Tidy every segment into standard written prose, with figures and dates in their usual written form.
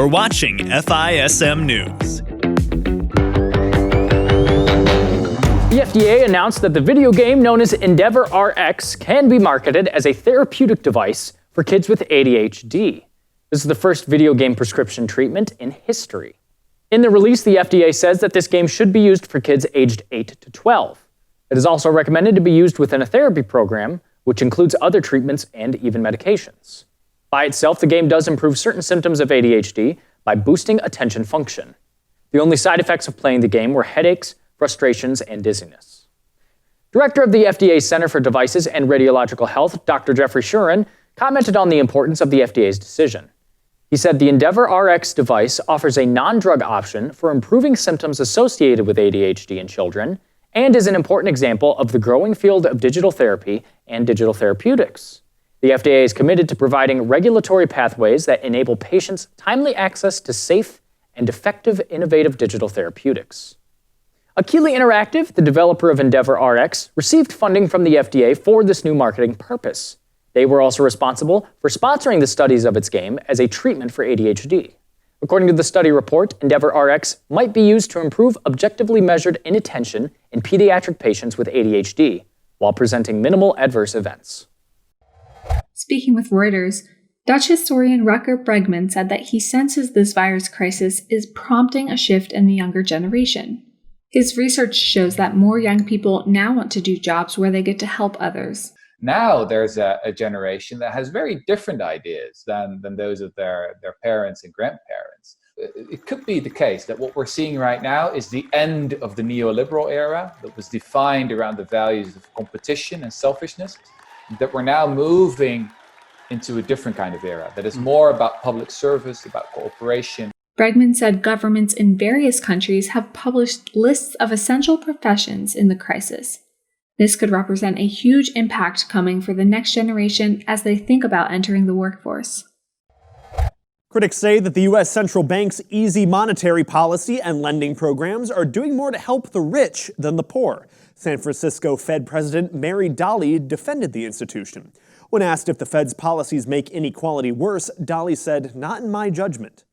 You're watching FISM News. The FDA announced that the video game known as Endeavor RX can be marketed as a therapeutic device for kids with ADHD. This is the first video game prescription treatment in history. In the release, the FDA says that this game should be used for kids aged 8 to 12. It is also recommended to be used within a therapy program, which includes other treatments and even medications. By itself, the game does improve certain symptoms of ADHD by boosting attention function. The only side effects of playing the game were headaches, frustrations, and dizziness. Director of the FDA Center for Devices and Radiological Health, Dr. Jeffrey Shuren, commented on the importance of the FDA's decision. He said the Endeavor RX device offers a non-drug option for improving symptoms associated with ADHD in children and is an important example of the growing field of digital therapy and digital therapeutics. The FDA is committed to providing regulatory pathways that enable patients timely access to safe and effective innovative digital therapeutics. Akili Interactive, the developer of Endeavor RX, received funding from the FDA for this new marketing purpose. They were also responsible for sponsoring the studies of its game as a treatment for ADHD. According to the study report, Endeavor RX might be used to improve objectively measured inattention in pediatric patients with ADHD while presenting minimal adverse events. Speaking with Reuters, Dutch historian Rutger Bregman said that he senses this virus crisis is prompting a shift in the younger generation. His research shows that more young people now want to do jobs where they get to help others. Now there's a generation that has very different ideas than those of their parents and grandparents. It could be the case that what we're seeing right now is the end of the neoliberal era that was defined around the values of competition and selfishness, that we're now moving into a different kind of era that is more about public service, about cooperation. Bregman said governments in various countries have published lists of essential professions in the crisis. This could represent a huge impact coming for the next generation as they think about entering the workforce. Critics say that the U.S. Central Bank's easy monetary policy and lending programs are doing more to help the rich than the poor. San Francisco Fed President Mary Daly defended the institution. When asked if the Fed's policies make inequality worse, Daly said, "Not in my judgment."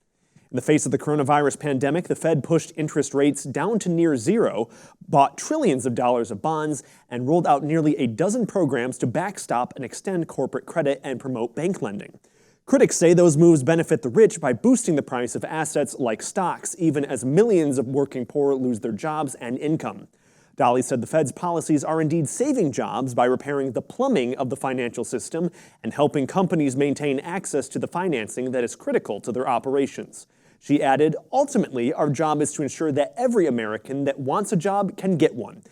In the face of the coronavirus pandemic, the Fed pushed interest rates down to near zero, bought trillions of dollars of bonds, and rolled out nearly a dozen programs to backstop and extend corporate credit and promote bank lending. Critics say those moves benefit the rich by boosting the price of assets like stocks, even as millions of working poor lose their jobs and income. Daly said the Fed's policies are indeed saving jobs by repairing the plumbing of the financial system and helping companies maintain access to the financing that is critical to their operations. She added, "Ultimately, our job is to ensure that every American that wants a job can get one.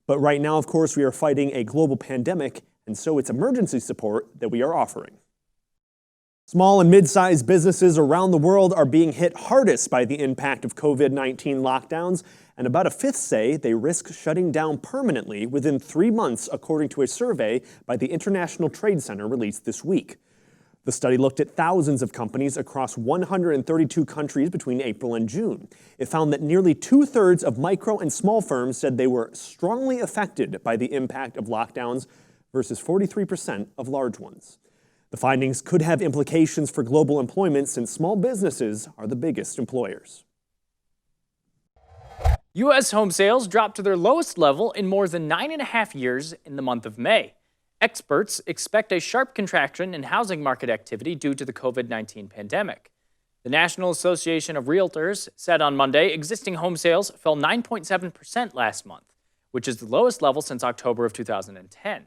But right now, of course, we are fighting a global pandemic, and so it's emergency support that we are offering." Small and mid-sized businesses around the world are being hit hardest by the impact of COVID-19 lockdowns, and about a fifth say they risk shutting down permanently within 3 months, according to a survey by the International Trade Center released this week. The study looked at thousands of companies across 132 countries between April and June. It found that nearly 2/3 of micro and small firms said they were strongly affected by the impact of lockdowns versus 43% of large ones. The findings could have implications for global employment since small businesses are the biggest employers. U.S. home sales dropped to their lowest level in more than 9.5 years in the month of May. Experts expect a sharp contraction in housing market activity due to the COVID-19 pandemic. The National Association of Realtors said on Monday existing home sales fell 9.7% last month, which is the lowest level since October of 2010.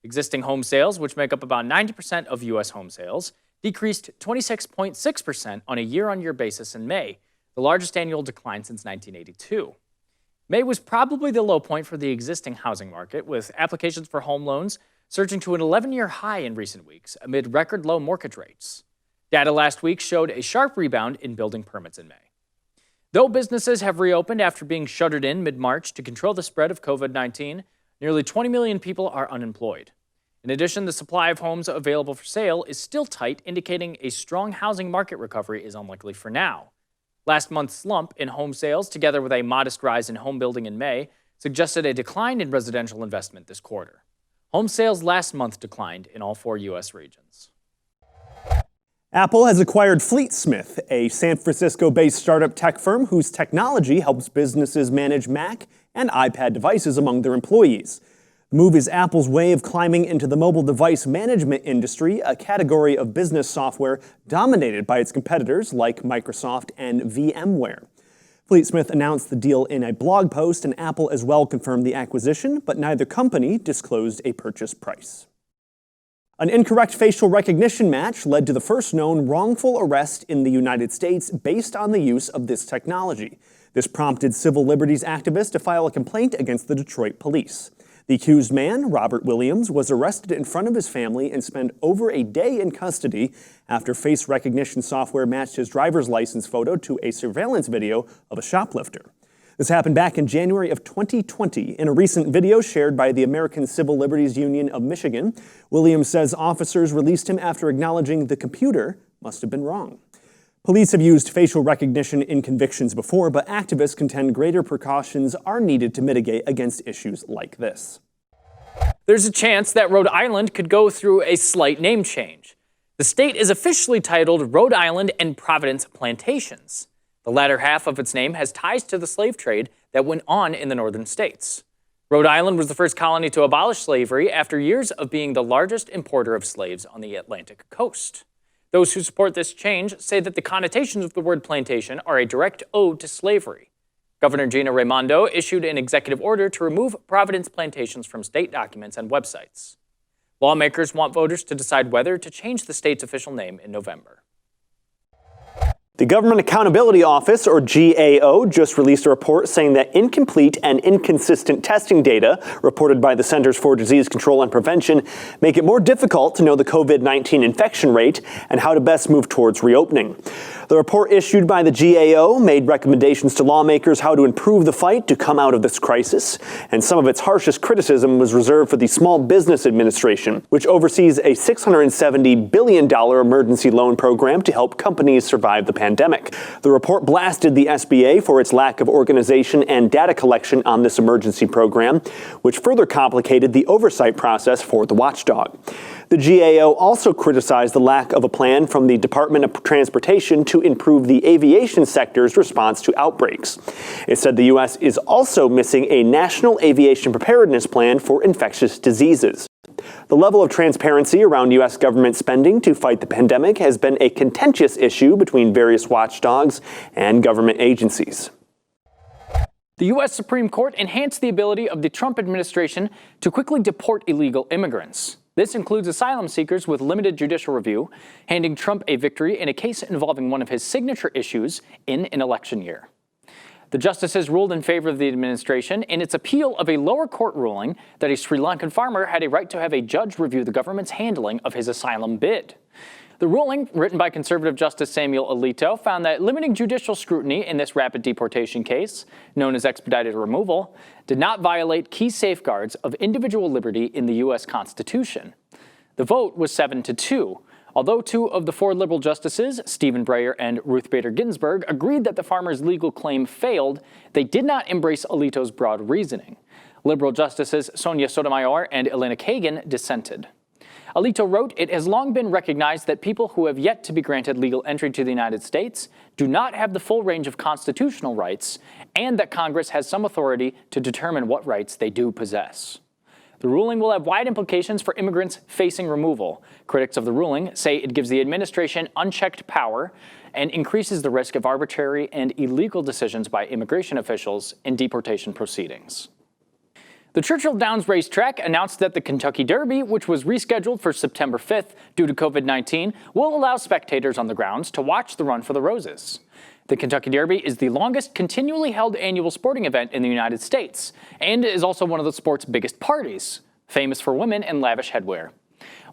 Existing home sales, which make up about 90% of U.S. home sales, decreased 26.6% on a year-on-year basis in May, the largest annual decline since 1982. May was probably the low point for the existing housing market, with applications for home loans surging to an 11-year high in recent weeks amid record low mortgage rates. Data last week showed a sharp rebound in building permits in May. Though businesses have reopened after being shuttered in mid-March to control the spread of COVID-19, nearly 20 million people are unemployed. In addition, the supply of homes available for sale is still tight, indicating a strong housing market recovery is unlikely for now. Last month's slump in home sales, together with a modest rise in home building in May, suggested a decline in residential investment this quarter. Home sales last month declined in all 4 U.S. regions. Apple has acquired FleetSmith, a San Francisco-based startup tech firm whose technology helps businesses manage Mac and iPad devices among their employees. The move is Apple's way of climbing into the mobile device management industry, a category of business software dominated by its competitors like Microsoft and VMware. FleetSmith announced the deal in a blog post, and Apple as well confirmed the acquisition, but neither company disclosed a purchase price. An incorrect facial recognition match led to the first known wrongful arrest in the United States based on the use of this technology. This prompted civil liberties activists to file a complaint against the Detroit police. The accused man, Robert Williams, was arrested in front of his family and spent over a day in custody after face recognition software matched his driver's license photo to a surveillance video of a shoplifter. This happened back in January of 2020. In a recent video shared by the American Civil Liberties Union of Michigan, Williams says officers released him after acknowledging the computer must have been wrong. Police have used facial recognition in convictions before, but activists contend greater precautions are needed to mitigate against issues like this. There's a chance that Rhode Island could go through a slight name change. The state is officially titled Rhode Island and Providence Plantations. The latter half of its name has ties to the slave trade that went on in the northern states. Rhode Island was the first colony to abolish slavery after years of being the largest importer of slaves on the Atlantic coast. Those who support this change say that the connotations of the word plantation are a direct ode to slavery. Governor Gina Raimondo issued an executive order to remove Providence plantations from state documents and websites. Lawmakers want voters to decide whether to change the state's official name in November. The Government Accountability Office, or GAO, just released a report saying that incomplete and inconsistent testing data reported by the Centers for Disease Control and Prevention make it more difficult to know the COVID-19 infection rate and how to best move towards reopening. The report issued by the GAO made recommendations to lawmakers how to improve the fight to come out of this crisis, and some of its harshest criticism was reserved for the Small Business Administration, which oversees a $670 billion emergency loan program to help companies survive the pandemic. The report blasted the SBA for its lack of organization and data collection on this emergency program, which further complicated the oversight process for the watchdog. The GAO also criticized the lack of a plan from the Department of Transportation to improve the aviation sector's response to outbreaks. It said the U.S. is also missing a national aviation preparedness plan for infectious diseases. The level of transparency around U.S. government spending to fight the pandemic has been a contentious issue between various watchdogs and government agencies. The U.S. Supreme Court enhanced the ability of the Trump administration to quickly deport illegal immigrants. This includes asylum seekers with limited judicial review, handing Trump a victory in a case involving one of his signature issues in an election year. The justices ruled in favor of the administration in its appeal of a lower court ruling that a Sri Lankan farmer had a right to have a judge review the government's handling of his asylum bid. The ruling, written by conservative Justice Samuel Alito, found that limiting judicial scrutiny in this rapid deportation case, known as expedited removal, did not violate key safeguards of individual liberty in the U.S. Constitution. The vote was 7-2. Although two of the four liberal justices, Stephen Breyer and Ruth Bader Ginsburg, agreed that the farmer's legal claim failed, they did not embrace Alito's broad reasoning. Liberal justices Sonia Sotomayor and Elena Kagan dissented. Alito wrote, "It has long been recognized that people who have yet to be granted legal entry to the United States do not have the full range of constitutional rights, and that Congress has some authority to determine what rights they do possess." The ruling will have wide implications for immigrants facing removal. Critics of the ruling say it gives the administration unchecked power and increases the risk of arbitrary and illegal decisions by immigration officials in deportation proceedings. The Churchill Downs racetrack announced that the Kentucky Derby, which was rescheduled for September 5th due to COVID-19, will allow spectators on the grounds to watch the Run for the Roses. The Kentucky Derby is the longest continually held annual sporting event in the United States, and is also one of the sport's biggest parties, famous for women and lavish headwear.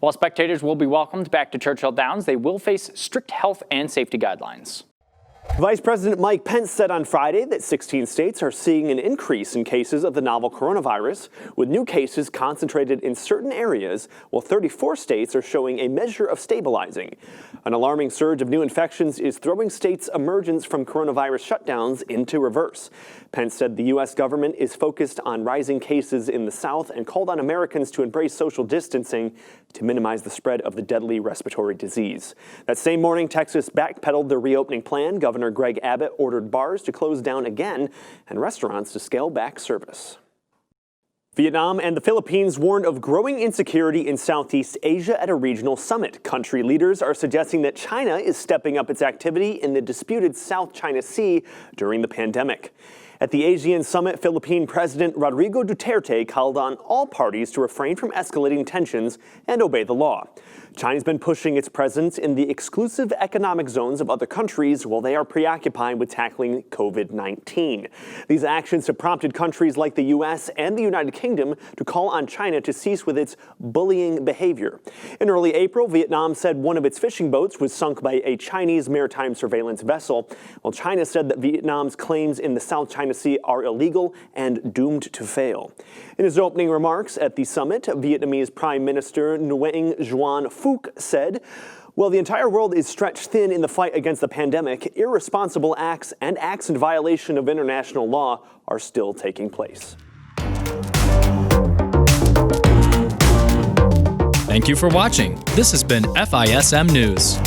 While spectators will be welcomed back to Churchill Downs, they will face strict health and safety guidelines. Vice President Mike Pence said on Friday that 16 states are seeing an increase in cases of the novel coronavirus, with new cases concentrated in certain areas, while 34 states are showing a measure of stabilizing. An alarming surge of new infections is throwing states' emergence from coronavirus shutdowns into reverse. Pence said the U.S. government is focused on rising cases in the South and called on Americans to embrace social distancing to minimize the spread of the deadly respiratory disease. That same morning, Texas backpedaled their reopening plan. Governor Greg Abbott ordered bars to close down again and restaurants to scale back service. Vietnam and the Philippines warned of growing insecurity in Southeast Asia at a regional summit. Country leaders are suggesting that China is stepping up its activity in the disputed South China Sea during the pandemic. At the ASEAN summit, Philippine President Rodrigo Duterte called on all parties to refrain from escalating tensions and obey the law. China's been pushing its presence in the exclusive economic zones of other countries while they are preoccupied with tackling COVID-19. These actions have prompted countries like the U.S. and the United Kingdom to call on China to cease with its bullying behavior. In early April, Vietnam said one of its fishing boats was sunk by a Chinese maritime surveillance vessel, while China said that Vietnam's claims in the South China Sea are illegal and doomed to fail. In his opening remarks at the summit, Vietnamese Prime Minister Nguyen Xuan Phuc said, "While the entire world is stretched thin in the fight against the pandemic, irresponsible acts and acts in violation of international law are still taking place." Thank you for watching. This has been FISM News.